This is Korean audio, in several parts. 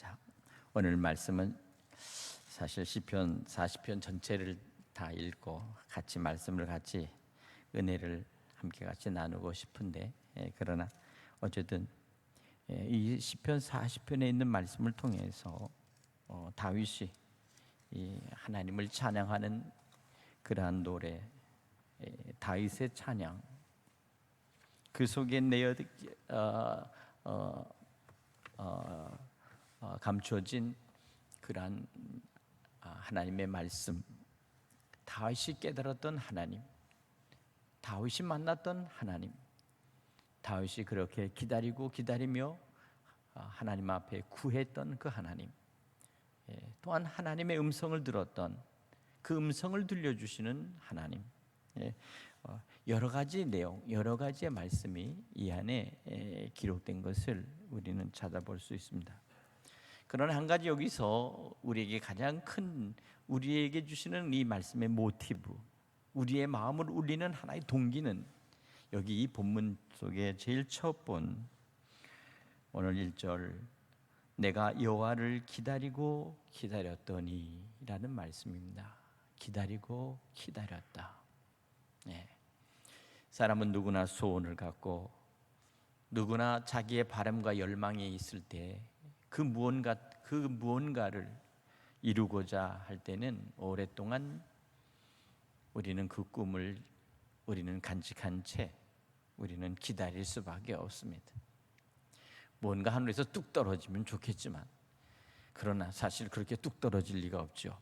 자, 오늘 말씀은 사실 시편 40편 전체를 다 읽고 같이 말씀을 같이 은혜를 함께 같이 나누고 싶은데 그러나 어쨌든 이 시편 40편에 있는 말씀을 통해서 다윗이 이 하나님을 찬양하는 그러한 노래, 다윗의 찬양, 그 속에 감추어진 그러한 하나님의 말씀, 다윗이 깨달았던 하나님, 다윗이 만났던 하나님, 다윗이 그렇게 기다리며 하나님 앞에 구했던 그 하나님, 또한 하나님의 음성을 들었던 그 음성을 들려주시는 하나님, 여러 가지 내용, 여러 가지의 말씀이 이 안에 기록된 것을 우리는 찾아볼 수 있습니다. 그러나 한 가지 여기서 우리에게 가장 큰, 우리에게 주시는 이 말씀의 모티브, 우리의 마음을 울리는 하나의 동기는 여기 이 본문 속에 제일 첫 본 오늘 1절, 내가 여호와를 기다리고 기다렸더니 라는 말씀입니다. 기다리고 기다렸다. 사람은 누구나 소원을 갖고 누구나 자기의 바람과 열망이 있을 때 그 무언가를 이루고자 할 때는 오랫동안 우리는 그 꿈을 간직한 채 우리는 기다릴 수밖에 없습니다. 뭔가 하늘에서 뚝 떨어지면 좋겠지만 그러나 사실 그렇게 뚝 떨어질 리가 없죠.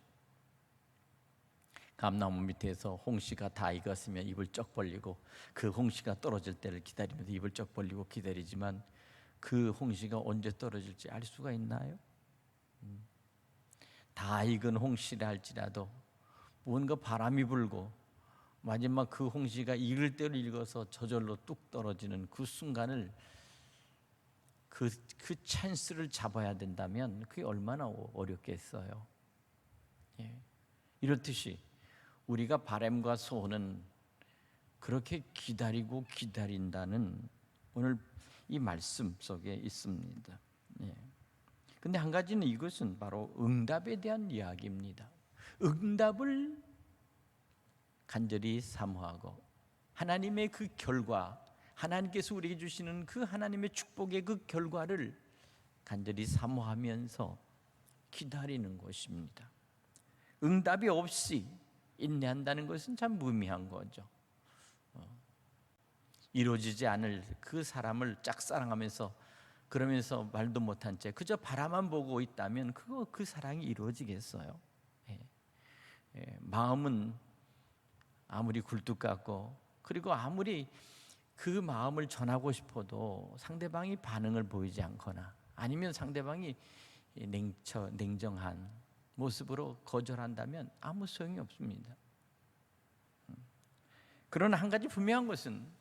감나무 밑에서 홍시가 다 익었으면 입을 쩍 벌리고 그 홍시가 떨어질 때를 기다리면서 입을 쩍 벌리고 기다리지만 그 홍시가 언제 떨어질지 알 수가 있나요? 다 익은 홍시라 할지라도 뭔가 바람이 불고 마지막 그 홍시가 익을 대로 익어서 저절로 뚝 떨어지는 그 순간을 그 찬스를 잡아야 된다면 그게 얼마나 어렵겠어요. 이렇듯이 우리가 바람과 소원은 그렇게 기다리고 기다린다는 오늘 이 말씀 속에 있습니다. 근데 한 가지는 이것은 바로 응답에 대한 이야기입니다. 응답을 간절히 사모하고 하나님의 그 결과, 하나님께서 우리에게 주시는 그 하나님의 축복의 그 결과를 간절히 사모하면서 기다리는 것입니다. 응답이 없이 인내한다는 것은 참 무의미한 거죠. 이루어지지 않을 그 사람을 짝사랑하면서 그러면서 말도 못한 채 그저 바라만 보고 있다면 그 사랑이 이루어지겠어요? 마음은 아무리 굴뚝 같고 그리고 아무리 그 마음을 전하고 싶어도 상대방이 반응을 보이지 않거나 아니면 상대방이 냉정한 모습으로 거절한다면 아무 소용이 없습니다. 그러나 한 가지 분명한 것은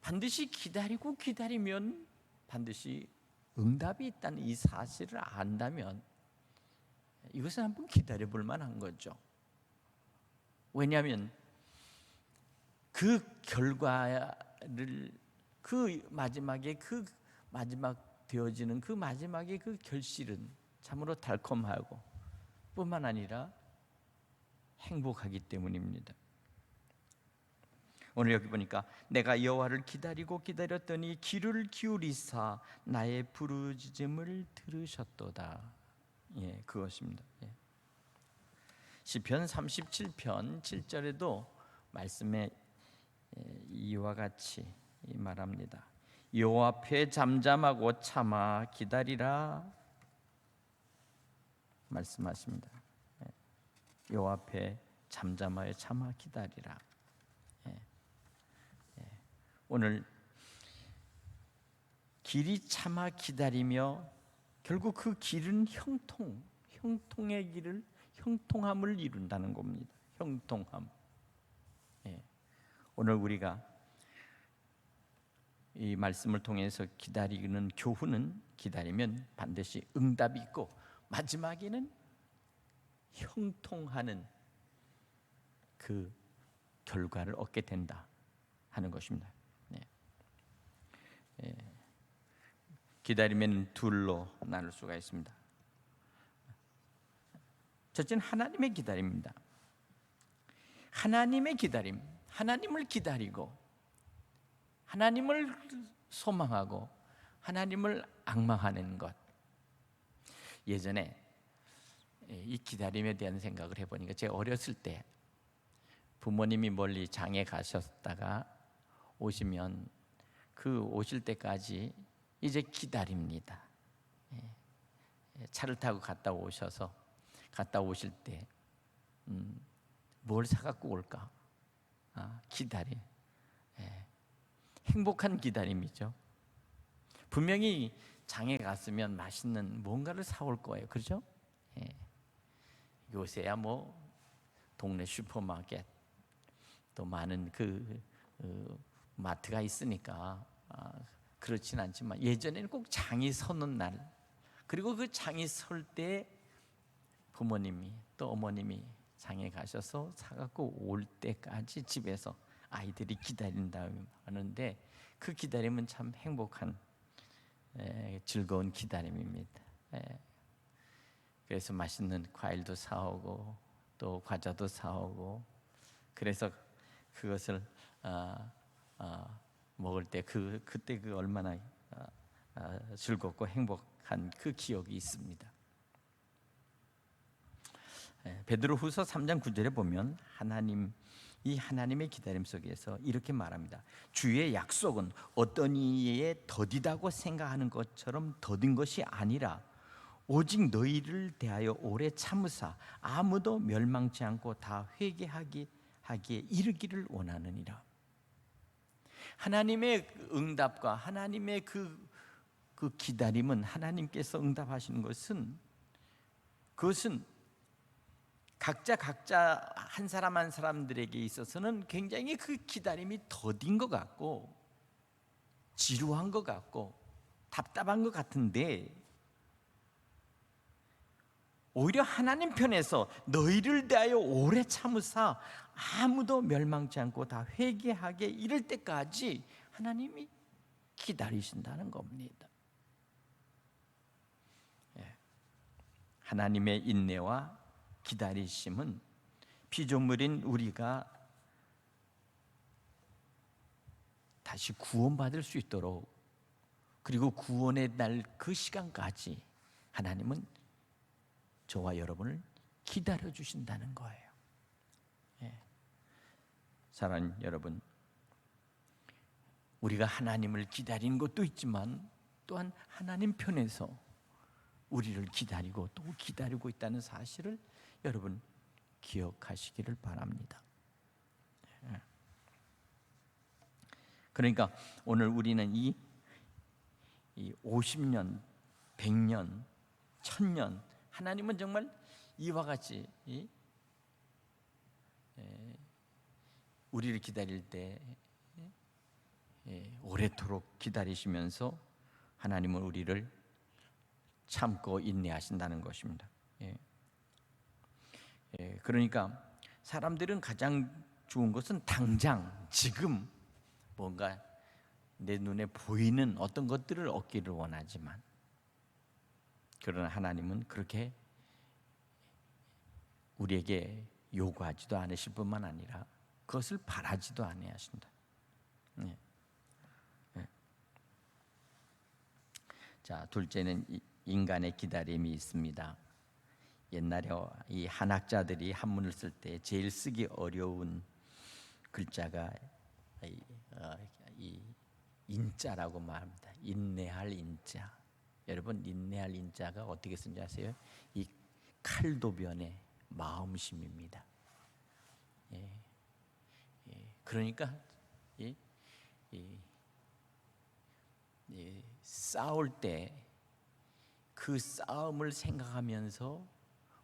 반드시 기다리고 기다리면 반드시 응답이 있다는 이 사실을 안다면 이것은 한번 기다려 볼 만한 거죠. 왜냐하면 그 결과를 마지막 되어지는 그 마지막의 그 결실은 참으로 달콤하고 뿐만 아니라 행복하기 때문입니다. 오늘 여기 보니까 내가 여호와를 기다리고 기다렸더니 귀를 기울이사 나의 부르짖음을 들으셨도다. 그것입니다. 시편 37편 7절에도 말씀에 이와 같이 말합니다. 여호와 앞에 잠잠하고 참아 기다리라 말씀하십니다. 여호와 앞에 잠잠하여 참아 기다리라. 오늘 길이 참아 기다리며 결국 그 길은 형통의 길을 형통함을 이룬다는 겁니다. 형통함. 오늘 우리가 이 말씀을 통해서 기다리는 교훈은 기다리면 반드시 응답이 있고 마지막에는 형통하는 그 결과를 얻게 된다 하는 것입니다. 기다리면 둘로 나눌 수가 있습니다. 첫째는 하나님의 기다림입니다. 하나님의 기다림, 하나님을 기다리고 하나님을 소망하고 하나님을 앙망하는 것. 예전에 이 기다림에 대한 생각을 해보니까 제가 어렸을 때 부모님이 멀리 장에 가셨다가 오시면 그 오실 때까지 이제 기다립니다. 차를 타고 갔다 오실 때 뭘 사갖고 올까? 기다림. 행복한 기다림이죠. 분명히 장에 갔으면 맛있는 뭔가를 사올 거예요. 그렇죠? 요새야 뭐 동네 슈퍼마켓 또 많은 마트가 있으니까 그렇진 않지만 예전에는 꼭 장이 서는 날, 그리고 그 장이 설 때 부모님이 또 어머님이 장에 가셔서 사갖고 올 때까지 집에서 아이들이 기다린다 하는데 그 기다림은 참 행복한 즐거운 기다림입니다. 그래서 맛있는 과일도 사오고 또 과자도 사오고, 그래서 그것을 먹을 때 그때 얼마나 즐겁고 행복한 그 기억이 있습니다. 베드로후서 3장 9절에 보면 이 하나님의 기다림 속에서 이렇게 말합니다. 주의 약속은 어떤 이에 더디다고 생각하는 것처럼 더딘 것이 아니라 오직 너희를 대하여 오래 참으사 아무도 멸망치 않고 다 회개하기에 이르기를 원하느니라. 하나님의 응답과 하나님의 그 기다림은, 하나님께서 응답하시는 것은, 그것은 각자 한 사람 한 사람들에게 있어서는 굉장히 그 기다림이 더딘 것 같고 지루한 것 같고 답답한 것 같은데, 오히려 하나님 편에서 너희를 대하여 오래 참으사 아무도 멸망치 않고 다 회개하게 이를 때까지 하나님이 기다리신다는 겁니다. 하나님의 인내와 기다리심은 피조물인 우리가 다시 구원받을 수 있도록, 그리고 구원의 날 그 시간까지 하나님은 저와 여러분을 기다려 주신다는 거예요. 사랑하는 여러분, 우리가 하나님을 기다리는 것도 있지만 또한 하나님 편에서 우리를 기다리고 또 기다리고 있다는 사실을 여러분 기억하시기를 바랍니다. 그러니까 오늘 우리는 이 50년, 100년, 1000년, 하나님은 정말 이와 같이 우리를 기다릴 때 오래도록 기다리시면서 하나님은 우리를 참고 인내하신다는 것입니다. 그러니까 사람들은 가장 좋은 것은 당장 지금 뭔가 내 눈에 보이는 어떤 것들을 얻기를 원하지만, 그러나 하나님은 그렇게 우리에게 요구하지도 않으실 뿐만 아니라 그것을 바라지도 아니하신다. 자, 둘째는 인간의 기다림이 있습니다. 옛날에 이 한학자들이 한문을 쓸 때 제일 쓰기 어려운 글자가 이 인자라고 말합니다. 인내할 인자. 여러분, 인내할 인자가 어떻게 쓰는지 아세요? 이 칼도변의 마음심입니다. 그러니까 싸울 때 그 싸움을 생각하면서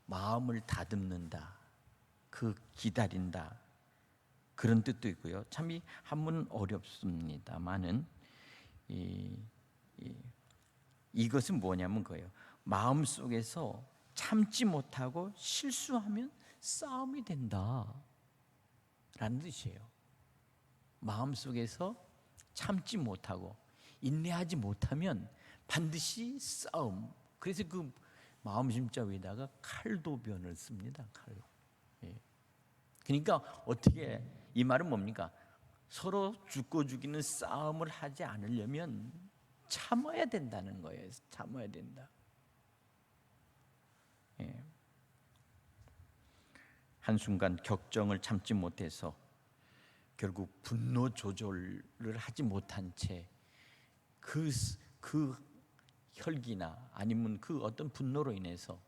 마음을 다듬는다, 그 기다린다, 그런 뜻도 있고요. 참 이 한문은 어렵습니다만은 이것은 뭐냐면 거예요. 마음 속에서 참지 못하고 실수하면 싸움이 된다 라는 뜻이에요. 마음 속에서 참지 못하고 인내하지 못하면 반드시 싸움. 그래서 마음 심자 위에다가 칼도변을 씁니다. 칼로. 예. 그러니까 어떻게 이 말은 뭡니까? 서로 죽고 죽이는 싸움을 하지 않으려면 참아야 된다는 거예요. 참아야 된다. 예. 한순간 격정을 참지 못해서 결국 분노 조절을 하지 못한 채 그 혈기나 아니면 그 어떤 분노로 인해서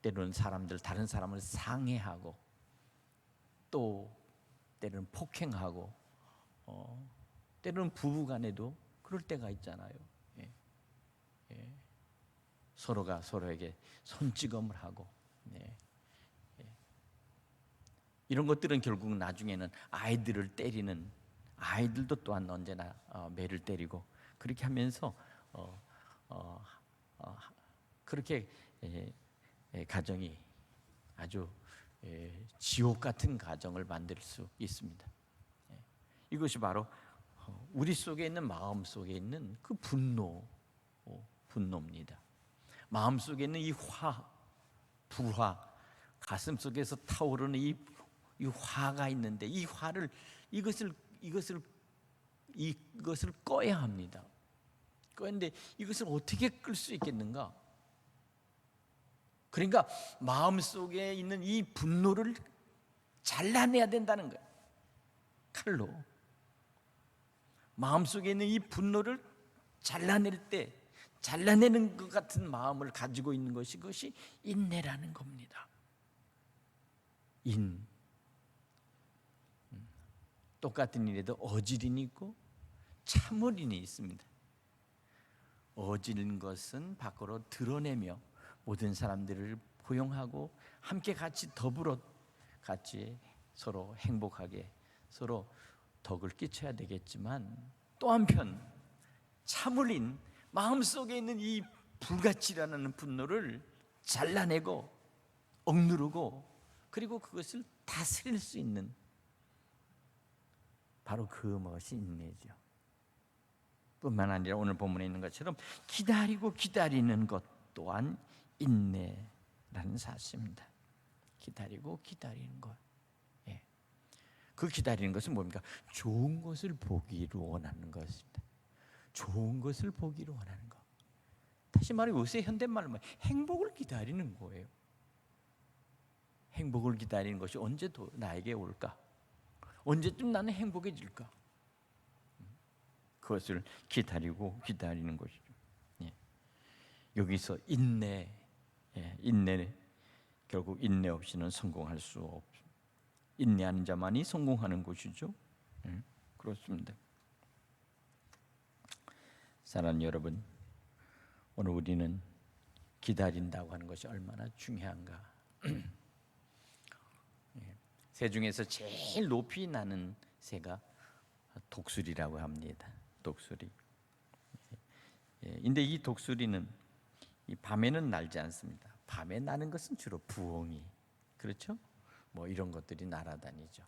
때로는 다른 사람을 상해하고 또 때로는 폭행하고 때로는 부부간에도 그럴 때가 있잖아요. 예. 예. 서로가 서로에게 손찌검을 하고 이런 것들은 결국 나중에는 아이들을 때리는 아이들도 또한 언제나 매를 때리고 그렇게 하면서 그렇게 가정이 아주 지옥 같은 가정을 만들 수 있습니다. 이것이 바로 우리 속에 있는 마음 속에 있는 그 분노입니다. 마음 속에 있는 이 불화, 가슴 속에서 타오르는 이 화가 있는데 이 화를 이것을 꺼야 합니다. 꺼는데 이것을 어떻게 끌 수 있겠는가? 그러니까 마음 속에 있는 이 분노를 잘라내야 된다는 거예요. 칼로. 마음 속에 있는 이 분노를 잘라내는 것 같은 마음을 가지고 있는 그것이 인내라는 겁니다. 똑같은 일에도 어질인이 있고 참을인이 있습니다. 어지른 것은 밖으로 드러내며 모든 사람들을 포용하고 함께 같이 더불어 같이 서로 행복하게 서로 덕을 끼쳐야 되겠지만 또 한편 참을인 마음속에 있는 이 불같이라는 분노를 잘라내고 억누르고 그리고 그것을 다스릴 수 있는 바로 그것이 인내죠. 뿐만 아니라 오늘 본문에 있는 것처럼 기다리고 기다리는 것 또한 인내라는 사실입니다. 기다리고 기다리는 것. 예. 그 기다리는 것은 뭡니까? 좋은 것을 보기를 원하는 것입니다. 좋은 것을 보기를 원하는 것. 다시 말해 요새 현대말로 행복을 기다리는 거예요. 행복을 기다리는 것이 언제 나에게 올까? 언제쯤 나는 행복해질까? 그것을 기다리는 것이죠. 예. 여기서 인내 결국 인내 없이는 성공할 수 없습니다. 인내하는 자만이 성공하는 것이죠. 그렇습니다. 사랑하는 여러분, 오늘 우리는 기다린다고 하는 것이 얼마나 중요한가. 새 중에서 제일 높이 나는 새가 독수리라고 합니다. 독수리. 근데 이 독수리는 이 밤에는 날지 않습니다. 밤에 나는 것은 주로 부엉이, 그렇죠? 뭐 이런 것들이 날아다니죠.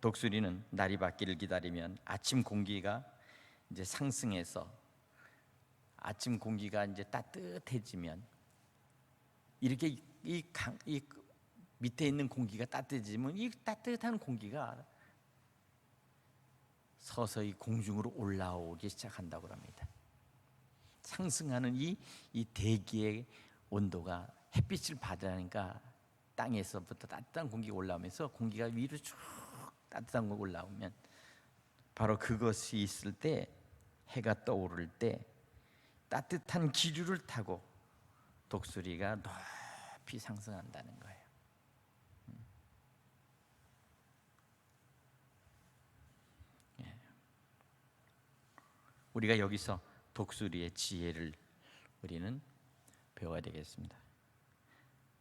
독수리는 날이 밝기를 기다리면 아침 공기가 이제 상승해서 아침 공기가 이제 따뜻해지면 이렇게 이 밑에 있는 공기가 따뜻해지면 이 따뜻한 공기가 서서히 공중으로 올라오기 시작한다고 합니다. 상승하는 이 대기의 온도가 햇빛을 받으니까 땅에서부터 따뜻한 공기가 올라오면서 공기가 위로 쭉 따뜻한 거 올라오면 바로 그것이 있을 때 해가 떠오를 때 따뜻한 기류를 타고 독수리가 높이 상승한다는 거예요. 우리가 여기서 독수리의 지혜를 우리는 배워야 되겠습니다.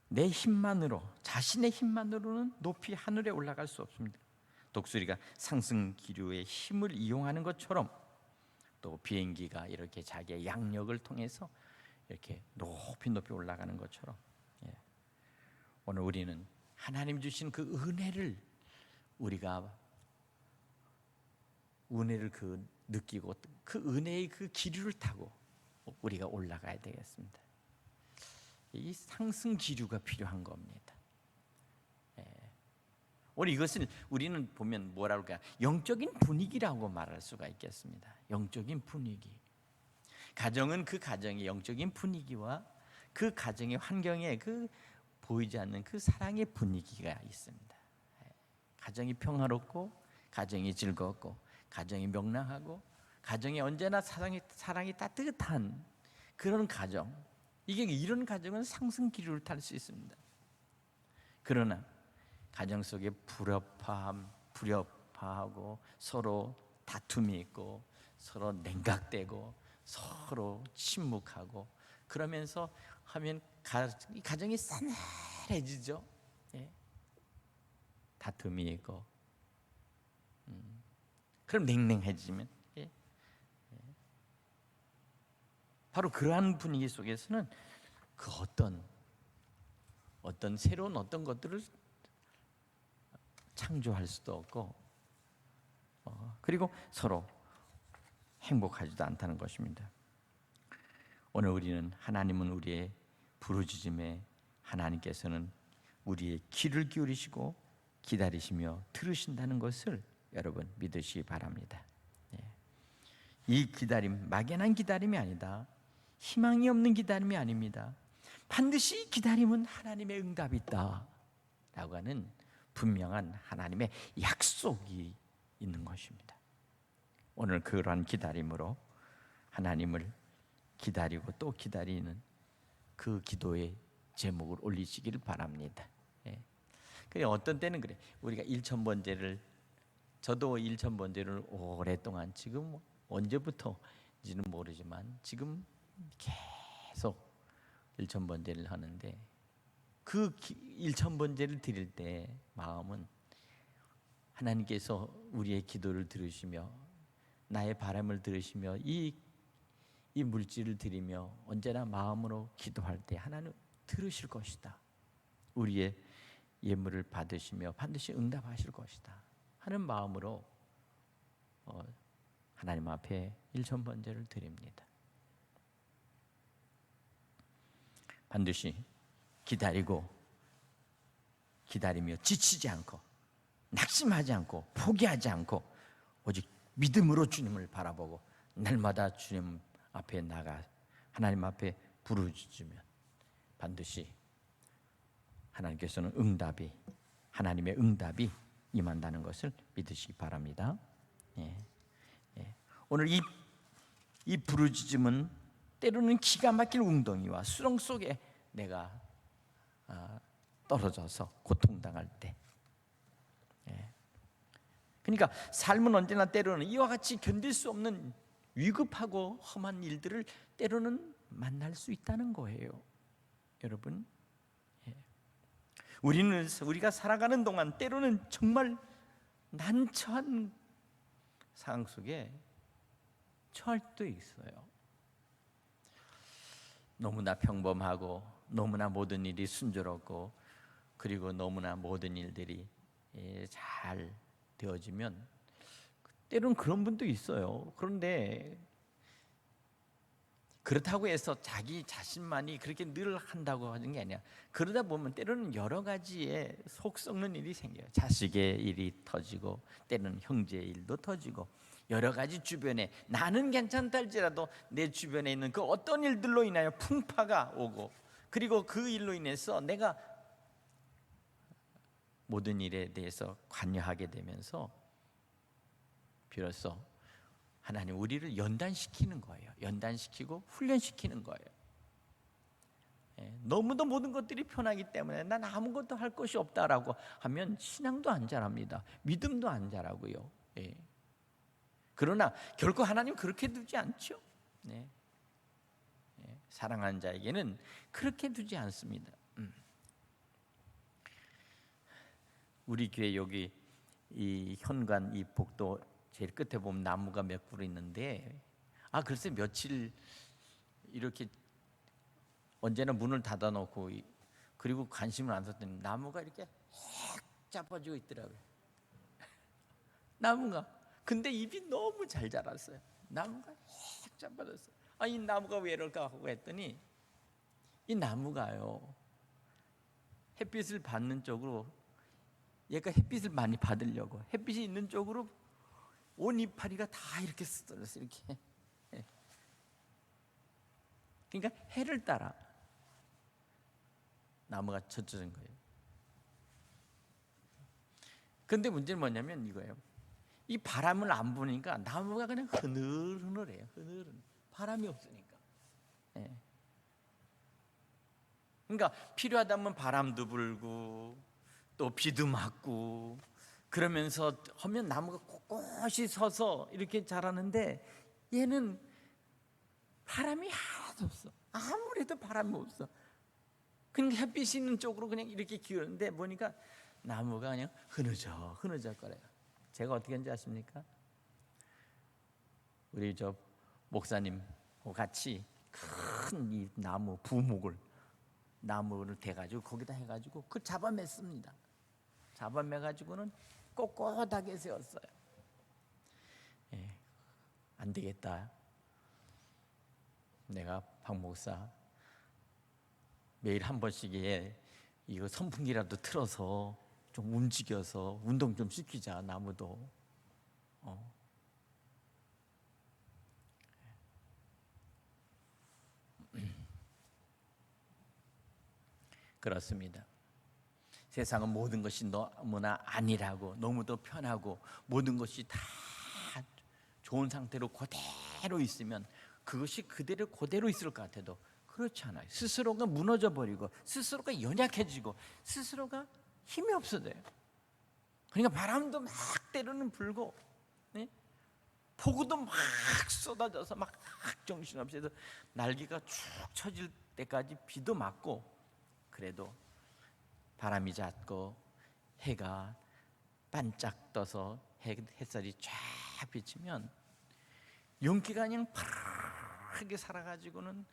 내 힘만으로, 자신의 힘만으로는 높이 하늘에 올라갈 수 없습니다. 독수리가 상승 기류의 힘을 이용하는 것처럼 또 비행기가 이렇게 자기의 양력을 통해서 이렇게 높이 올라가는 것처럼 오늘 우리는 하나님 주신 그 은혜를 느끼고 그 은혜의 그 기류를 타고 우리가 올라가야 되겠습니다. 이 상승 기류가 필요한 겁니다. 오늘 이것을 우리는 보면 뭐라고 할까? 영적인 분위기라고 말할 수가 있겠습니다. 영적인 분위기. 가정은 그 가정의 영적인 분위기와 그 가정의 환경에 그 보이지 않는 그 사랑의 분위기가 있습니다. 가정이 평화롭고, 가정이 즐겁고, 가정이 명랑하고, 가정에 언제나 사랑이 따뜻한 그런 가정. 이런 가정은 상승 기류를 탈 수 있습니다. 그러나 가정 속에 불협화하고 서로 다툼이 있고 서로 냉각되고 서로 침묵하고 그러면서 하면 가정이 싸늘해지죠. 예. 다툼이 있고 그럼 냉랭해지면 바로 그러한 분위기 속에서는 그 어떤 새로운 어떤 것들을 창조할 수도 없고 그리고 서로 행복하지도 않다는 것입니다. 오늘 하나님은 우리의 부르짖음에 하나님께서는 우리의 귀를 기울이시고 기다리시며 들으신다는 것을 여러분 믿으시기 바랍니다. 이 기다림 막연한 기다림이 아니다. 희망이 없는 기다림이 아닙니다. 반드시 기다림은 하나님의 응답이 있다 라고 하는 분명한 하나님의 약속이 있는 것입니다. 오늘 그러한 기다림으로 하나님을 기다리고 또 기다리는 그 기도의 제목을 올리시기를 바랍니다. 어떤 때는 그래. 우리가 저도 1,000번제를 오랫동안 지금 언제부터인지는 모르지만 지금 계속 1,000번제를 하는데 그 1,000번제를 드릴 때 마음은 하나님께서 우리의 기도를 들으시며 나의 바람을 들으시며 이 물질을 드리며 언제나 마음으로 기도할 때 하나님 들으실 것이다. 우리의 예물을 받으시며 반드시 응답하실 것이다 하는 마음으로 하나님 앞에 1,000번제를 드립니다. 반드시 기다리며 지치지 않고 낙심하지 않고 포기하지 않고 오직 믿음으로 주님을 바라보고 날마다 주님 앞에 나가 하나님 앞에 부르짖으면 반드시 하나님께서는 하나님의 응답이 임한다는 것을 믿으시기 바랍니다. 오늘 이 부르짖음은 때로는 기가 막힐 웅덩이와 수렁 속에 내가 떨어져서 고통당할 때, 그러니까 삶은 언제나 때로는 이와 같이 견딜 수 없는 위급하고 험한 일들을 때로는 만날 수 있다는 거예요. 여러분, 우리가 살아가는 동안 때로는 정말 난처한 상황 속에 처할 때도 있어요. 너무나 평범하고 너무나 모든 일이 순조롭고 그리고 너무나 모든 일들이 잘 되어지면 때로는 그런 분도 있어요. 그런데 그렇다고 해서 자기 자신만이 그렇게 늘 한다고 하는 게 아니야. 그러다 보면 때로는 여러 가지의 속 썩는 일이 생겨요. 자식의 일이 터지고 때로는 형제의 일도 터지고 여러 가지 주변에 나는 괜찮다 할지라도 내 주변에 있는 그 어떤 일들로 인하여 풍파가 오고 그리고 그 일로 인해서 내가 모든 일에 대해서 관여하게 되면서 비로소 하나님 우리를 연단시키는 거예요. 연단시키고 훈련시키는 거예요. 너무도 모든 것들이 편하기 때문에 난 아무것도 할 것이 없다라고 하면 신앙도 안 자랍니다. 믿음도 안 자라고요. 그러나 결코 하나님 그렇게 두지 않죠. 사랑하는 자에게는 그렇게 두지 않습니다. 우리 교회 여기 이 현관 이 복도 제일 끝에 보면 나무가 몇 그루 있는데 글쎄 며칠 이렇게 언제나 문을 닫아놓고 그리고 관심을 안 썼더니 나무가 이렇게 확 자빠지고 있더라고요. 나무가 근데 잎이 너무 잘 자랐어요. 나무가 확 자빠졌어요. 이 나무가 왜 이럴까 하고 했더니 이 나무가요, 햇빛을 받는 쪽으로, 얘가 햇빛을 많이 받으려고 햇빛이 있는 쪽으로 온 이파리가 다 이렇게 쓰러졌어. 이렇게. 그러니까 해를 따라 나무가 젖어진 거예요. 근데 문제는 뭐냐면 이거예요. 이 바람을 안 부니까 나무가 그냥 흐늘흐늘해요. 흐늘은 바람이 없으니까. 그러니까 필요하다면 바람도 불고 또 비도 맞고 그러면서 하면 나무가 꼿꼿이 서서 이렇게 자라는데, 얘는 바람이 하나도 없어. 아무래도 바람이 없어. 그러니까 햇빛이 있는 쪽으로 그냥 이렇게 기우는데 보니까 나무가 그냥 흐느적 거려요. 제가 어떻게 하는지 아십니까? 우리 저 목사님과 같이 큰 이 나무 부목을, 나무를 대가지고 거기다 해가지고 그 잡아맸습니다. 잡아매가지고는 꼿꼿하게 세웠어요. 안 되겠다. 내가 박 목사 매일 한 번씩 이거 선풍기라도 틀어서 좀 움직여서 운동 좀 시키자, 나무도. 그렇습니다. 세상은 모든 것이 너무나 안일하고 너무도 편하고 모든 것이 다 좋은 상태로 그대로 있으면 그것이 그대로 있을 것 같아도 그렇지 않아요. 스스로가 무너져 버리고 스스로가 연약해지고 스스로가 힘이 없어져요. 그러니까 바람도 막 때로는 불고, 폭우도 막 쏟아져서 막 정신없이 해서 날개가 축 처질 때까지 비도 맞고, 그래도 바람이 잦고 해가 반짝 떠서 햇살이 쫙 비치면 윤기가 그냥 파랗게 살아가지고는,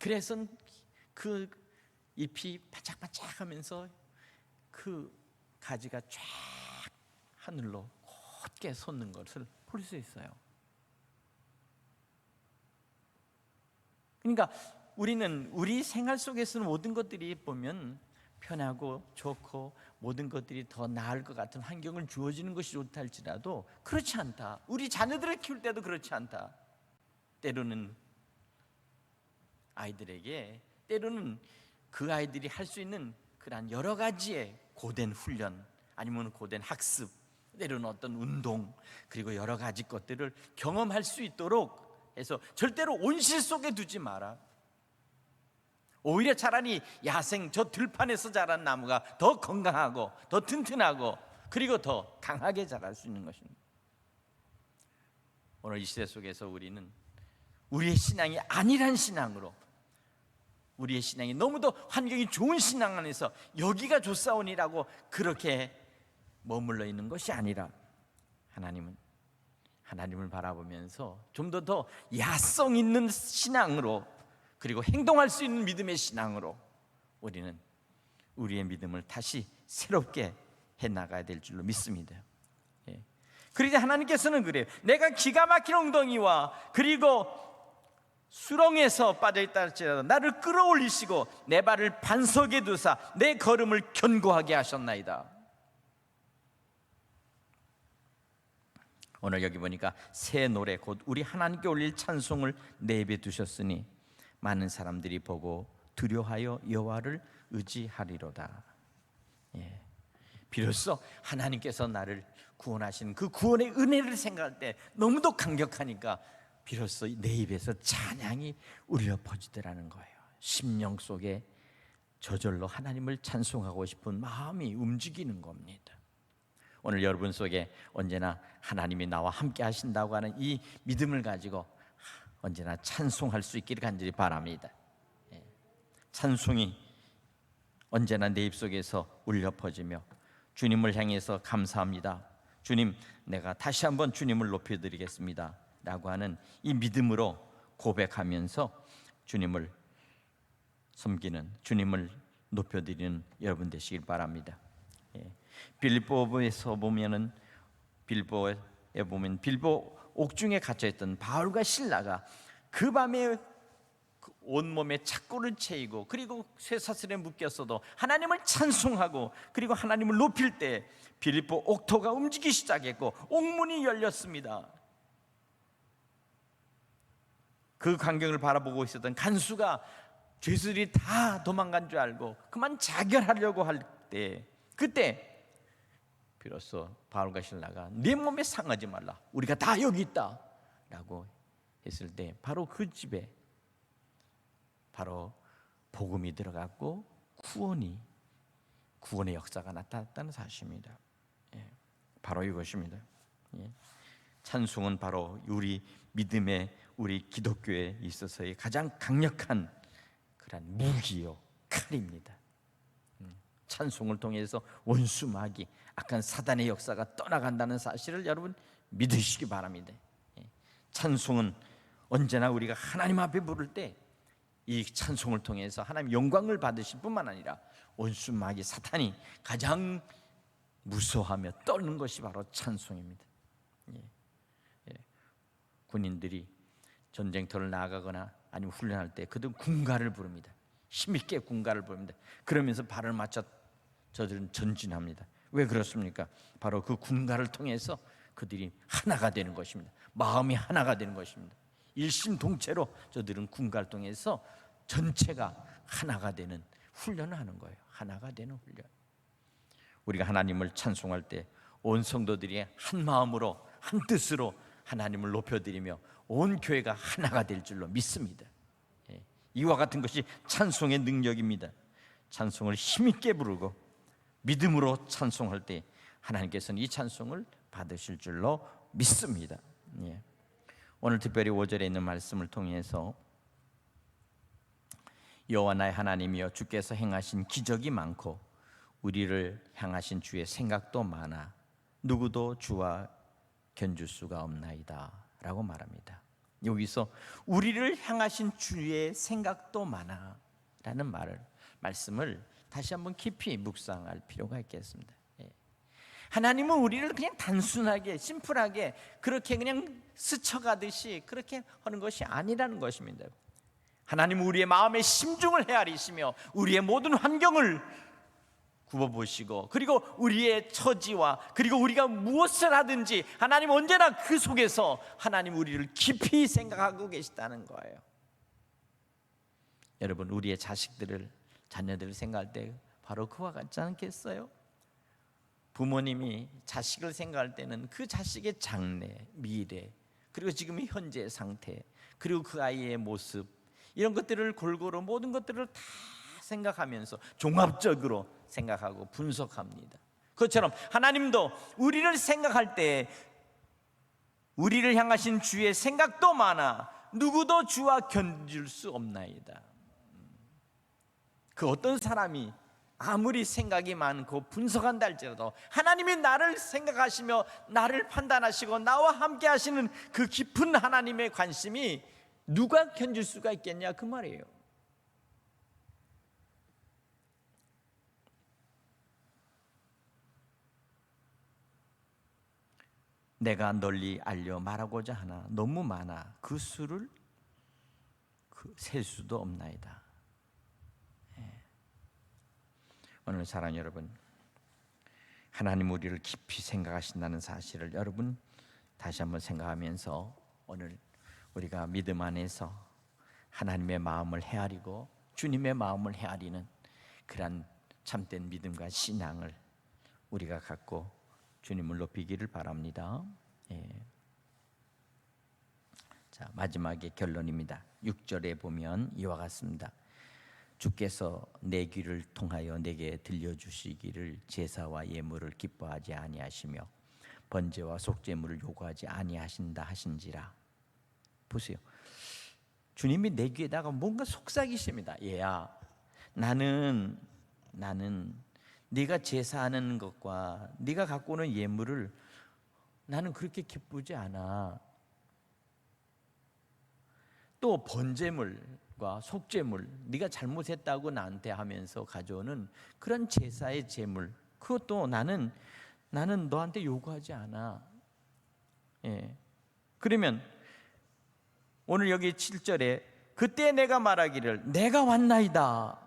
그래서 그 잎이 바짝바짝하면서 그 가지가 쫙 하늘로 곧게 솟는 것을 볼 수 있어요. 그러니까 우리는 우리 생활 속에서는 모든 것들이 보면 편하고 좋고 모든 것들이 더 나을 것 같은 환경을 주어지는 것이 좋다 할지라도 그렇지 않다. 우리 자녀들을 키울 때도 그렇지 않다. 때로는 아이들에게, 때로는 그 아이들이 할 수 있는 그러한 여러 가지의 고된 훈련, 아니면 고된 학습, 때로는 어떤 운동, 그리고 여러 가지 것들을 경험할 수 있도록 해서 절대로 온실 속에 두지 마라. 오히려 차라리 야생 저 들판에서 자란 나무가 더 건강하고 더 튼튼하고 그리고 더 강하게 자랄 수 있는 것입니다. 오늘 이 시대 속에서 우리는 우리의 신앙이 안일한 신앙으로, 우리의 신앙이 너무도 환경이 좋은 신앙 안에서 여기가 좋사오니라고 그렇게 머물러 있는 것이 아니라, 하나님을 바라보면서 좀 더 야성 있는 신앙으로, 그리고 행동할 수 있는 믿음의 신앙으로 우리는 우리의 믿음을 다시 새롭게 해나가야 될 줄로 믿습니다. 그러자 하나님께서는 그래요. 내가 기가 막힌 엉덩이와 그리고 수렁에서 빠져있다 할지라도 나를 끌어올리시고 내 발을 반석에 두사 내 걸음을 견고하게 하셨나이다. 오늘 여기 보니까 새 노래, 곧 우리 하나님께 올릴 찬송을 내입에 두셨으니 많은 사람들이 보고 두려워하여 여호와를 의지하리로다. 비로소 하나님께서 나를 구원하신 그 구원의 은혜를 생각할 때 너무도 감격하니까 비로소 내 입에서 찬양이 울려 퍼지더라는 거예요. 심령 속에 저절로 하나님을 찬송하고 싶은 마음이 움직이는 겁니다. 오늘 여러분 속에 언제나 하나님이 나와 함께 하신다고 하는 이 믿음을 가지고 언제나 찬송할 수 있기를 간절히 바랍니다. 찬송이 언제나 내 입속에서 울려 퍼지며 주님을 향해서 감사합니다, 주님 내가 다시 한번 주님을 높여드리겠습니다 라고 하는 이 믿음으로 고백하면서 주님을 섬기는, 주님을 높여드리는 여러분 되시길 바랍니다. 빌립보에서 보면은, 빌보 옥중에 갇혀있던 바울과 실라가 그 밤에 온몸에 착고를 채이고 그리고 쇠사슬에 묶였어도 하나님을 찬송하고 그리고 하나님을 높일 때 빌립보 옥토가 움직이기 시작했고 옥문이 열렸습니다. 그 광경을 바라보고 있었던 간수가 죄수들이 다 도망간 줄 알고 그만 자결하려고 할 때, 그때 비로소 바울과 실라가 내 몸에 상하지 말라, 우리가 다 여기 있다 라고 했을 때 바로 그 집에 바로 복음이 들어갔고 구원의 역사가 나타났다는 사실입니다. 바로 이것입니다. 찬송은 바로 우리 믿음의, 우리 기독교에 있어서의 가장 강력한 그런 무기요, 칼입니다. 찬송을 통해서 원수 마귀, 악한 사단의 역사가 떠나간다는 사실을 여러분 믿으시기 바랍니다. 찬송은 언제나 우리가 하나님 앞에 부를 때 이 찬송을 통해서 하나님 영광을 받으실 뿐만 아니라 원수 마귀 사탄이 가장 무서워하며 떠는 것이 바로 찬송입니다. 군인들이 전쟁터를 나가거나 아니면 훈련할 때 그들은 군가를 부릅니다. 힘있게 군가를 부릅니다. 그러면서 발을 맞춰 저들은 전진합니다. 왜 그렇습니까? 바로 그 군가를 통해서 그들이 하나가 되는 것입니다. 마음이 하나가 되는 것입니다. 일심동체로 저들은 군가를 통해서 전체가 하나가 되는 훈련을 하는 거예요. 하나가 되는 훈련. 우리가 하나님을 찬송할 때 온 성도들이 한 마음으로 한 뜻으로 하나님을 높여드리며 온 교회가 하나가 될 줄로 믿습니다. 이와 같은 것이 찬송의 능력입니다. 찬송을 힘있게 부르고 믿음으로 찬송할 때 하나님께서는 이 찬송을 받으실 줄로 믿습니다. 오늘 특별히 5절에 있는 말씀을 통해서 여호와 나의 하나님이여 주께서 행하신 기적이 많고 우리를 향하신 주의 생각도 많아 누구도 주와 견줄 수가 없나이다 라고 말합니다. 여기서 우리를 향하신 주의 생각도 많아 라는 말씀을 다시 한번 깊이 묵상할 필요가 있겠습니다. 하나님은 우리를 그냥 단순하게 심플하게 그렇게 그냥 스쳐가듯이 그렇게 하는 것이 아니라는 것입니다. 하나님은 우리의 마음의 심중을 헤아리시며 우리의 모든 환경을 굽어보시고 그리고 우리의 처지와 그리고 우리가 무엇을 하든지 하나님 언제나 그 속에서 하나님 우리를 깊이 생각하고 계시다는 거예요. 여러분, 우리의 자녀들을 생각할 때 바로 그와 같지 않겠어요? 부모님이 자식을 생각할 때는 그 자식의 장래, 미래, 그리고 지금의 현재 상태, 그리고 그 아이의 모습, 이런 것들을 골고루 모든 것들을 다 생각하면서 종합적으로 생각하고 분석합니다. 그것처럼 하나님도 우리를 생각할 때 우리를 향하신 주의 생각도 많아 누구도 주와 견줄 수 없나이다. 그 어떤 사람이 아무리 생각이 많고 분석한다 할지라도 하나님이 나를 생각하시며 나를 판단하시고 나와 함께 하시는 그 깊은 하나님의 관심이 누가 견줄 수가 있겠냐 그 말이에요. 내가 널리 알려 말하고자 하나 너무 많아 그 수를 셀 수도 없나이다. 오늘 사랑하는 여러분, 하나님 우리를 깊이 생각하신다는 사실을 여러분 다시 한번 생각하면서 오늘 우리가 믿음 안에서 하나님의 마음을 헤아리고 주님의 마음을 헤아리는 그러한 참된 믿음과 신앙을 우리가 갖고 주님을 높이기를 바랍니다. 자, 마지막에 결론입니다. 6절에 보면 이와 같습니다. 주께서 내 귀를 통하여 내게 들려주시기를 제사와 예물을 기뻐하지 아니하시며 번제와 속죄물을 요구하지 아니하신다 하신지라. 보세요, 주님이 내 귀에다가 뭔가 속삭이십니다. 얘야, 나는 네가 제사하는 것과 네가 갖고 오는 예물을 나는 그렇게 기쁘지 않아. 또 번제물과 속죄물, 네가 잘못했다고 나한테 하면서 가져오는 그런 제사의 제물, 그것도 나는 너한테 요구하지 않아. 그러면 오늘 여기 7절에 그때 내가 말하기를 내가 왔나이다.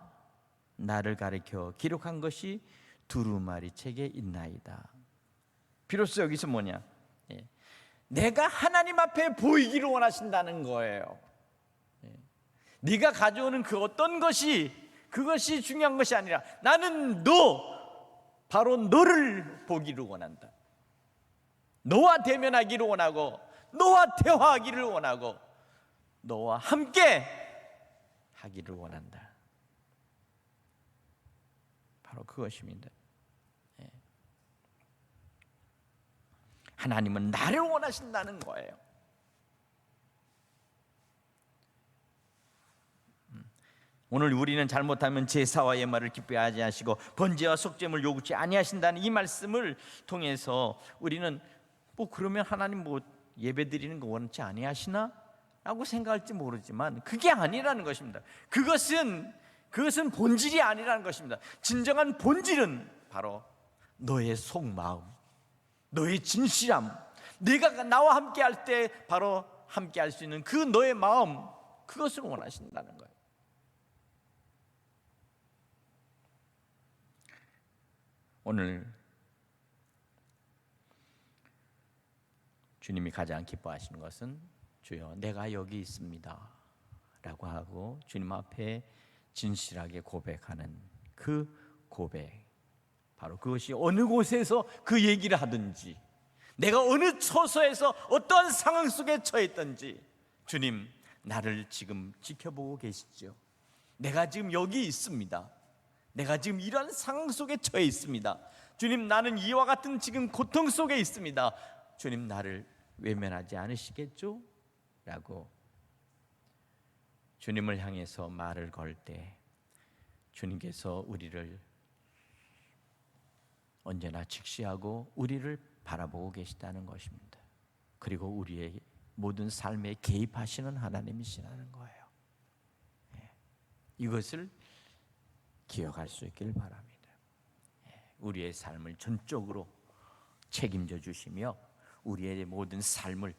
나를 가리켜 기록한 것이 두루마리 책에 있나이다. 비로소 여기서 뭐냐? 내가 하나님 앞에 보이기를 원하신다는 거예요. 네가 가져오는 그 어떤 것이 그것이 중요한 것이 아니라 나는 바로 너를 보기를 원한다. 너와 대면하기를 원하고 너와 대화하기를 원하고 너와 함께 하기를 원한다. 바로 그것입니다. 하나님은 나를 원하신다는 거예요. 오늘 우리는 잘못하면 제사와 예물을 기뻐하지 하시고 번제와 속죄물 요구치 아니하신다는 이 말씀을 통해서 우리는 그러면 하나님 예배 드리는 거 원치 아니하시나? 라고 생각할지 모르지만 그게 아니라는 것입니다. 그것은 본질이 아니라는 것입니다. 진정한 본질은 바로 너의 속마음, 너의 진실함, 네가 나와 함께 할 때 바로 함께 할 수 있는 그 너의 마음, 그것을 원하신다는 거예요. 오늘 주님이 가장 기뻐하시는 것은 주여 내가 여기 있습니다 라고 하고 주님 앞에 진실하게 고백하는 그 고백, 바로 그것이 어느 곳에서 그 얘기를 하든지 내가 어느 처소에서 어떠한 상황 속에 처했든지 주님 나를 지금 지켜보고 계시죠. 내가 지금 여기 있습니다. 내가 지금 이런 상황 속에 처해 있습니다. 주님 나는 이와 같은 지금 고통 속에 있습니다. 주님 나를 외면하지 않으시겠죠? 라고 주님을 향해서 말을 걸 때 주님께서 우리를 언제나 직시하고 우리를 바라보고 계시다는 것입니다. 그리고 우리의 모든 삶에 개입하시는 하나님이시라는 거예요. 이것을 기억할 수 있길 바랍니다. 우리의 삶을 전적으로 책임져 주시며 우리의 모든 삶을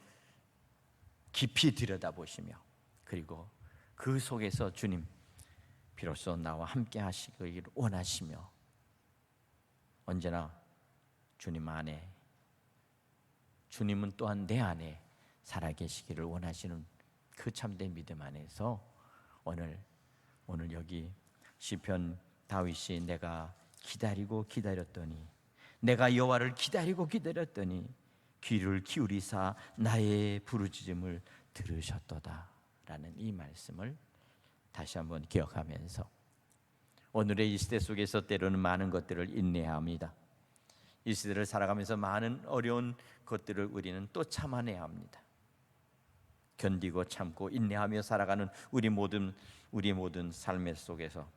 깊이 들여다보시며 그리고 그 속에서 주님 비로소 나와 함께 하시기를 원하시며 언제나 주님 안에 주님은 또한 내 안에 살아계시기를 원하시는 그 참된 믿음 안에서 오늘 여기 시편 다윗이 내가 기다렸더니 내가 여호와를 기다렸더니 귀를 기울이사 나의 부르짖음을 들으셨도다 라는 이 말씀을 다시 한번 기억하면서 오늘의 이 시대 속에서 때로는 많은 것들을 인내해야 합니다. 이 시대를 살아가면서 많은 어려운 것들을 우리는 또 참아내야 합니다. 견디고 참고 인내하며 살아가는 우리 모든 삶의 속에서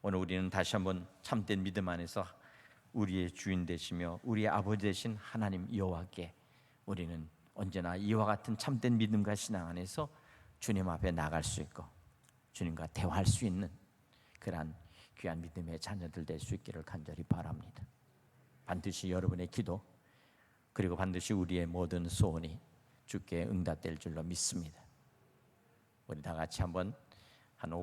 오늘 우리는 다시 한번 참된 믿음 안에서 우리의 주인 되시며 우리의 아버지 되신 하나님 여호와께 우리는 언제나 이와 같은 참된 믿음과 신앙 안에서 주님 앞에 나갈 수 있고 주님과 대화할 수 있는 그러한 귀한 믿음의 자녀들 될 수 있기를 간절히 바랍니다. 반드시 여러분의 기도 그리고 반드시 우리의 모든 소원이 주께 응답될 줄로 믿습니다. 우리 다 같이 한번